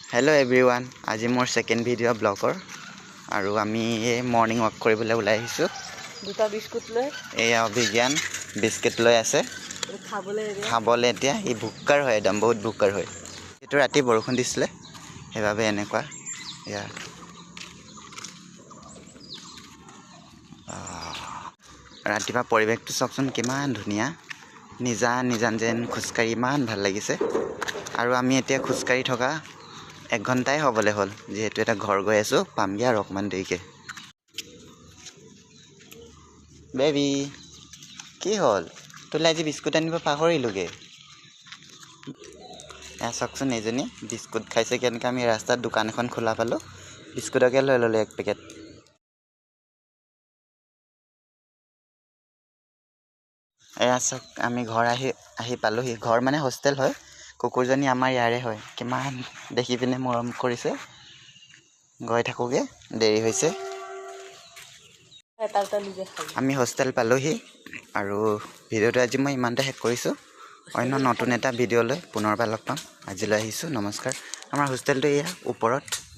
hello everyone आज more second video bagger और आमी मर्निंग वाक কৰিবলৈ ওলাই আহিছো দুটা বিস্কুট লৈ এয়া অভিজ্ঞান বিস্কুট লৈ আছে খাবলে এতিয়া ই ভুক্কাৰ হয় একদম বহুত ভুক্কাৰ হয় এটো ৰাতি বৰষুণ দিছিলে হেবাবে এনেকুৱা ইয়া ৰাতিপুৱা পৰিৱেশটো চাওকচোন কিমান ধুনিয়া নিজান যেন খুচকাৰি ইমান ভাল লাগিছে আৰু আমি এতিয়া খুচকাৰি থকা 1 ঘণ্টাই হ'বলে হ'ল যেহেতু এটা ঘৰ গৈ আছো পামগে আৰু অকমান দেৰিকে বেবি কি হ'ল তোলে আজি বিস্কুট আনিব পাহৰিলোগে চাওকচোন এজনী বিস্কুট খাইছে কেনেকৈ আমি ৰাস্তাত দোকান এখন খোলা পালো বিস্কুটকে লৈ ল'লে 1 পেকেট এয়া চাওক আমি ঘৰ আহি পালোহি ঘৰ মানে হোষ্টেল হয় কুকুৰজনী আমাৰ ইয়াৰে হয় কিমান দেখি পিনে মৰম কৰিছে গৈ থাকোগে দেৰি হৈছে আমি হোষ্টেল পালোহি আৰু ভিডিওটো আজি মই ইমানতে শেষ কৰিছো অন্য নতুন এটা ভিডিও লৈ পুনৰবাৰ লগ পাম আজিলৈ আহিছো নমস্কাৰ আমাৰ হোষ্টেলটো এয়া ওপৰত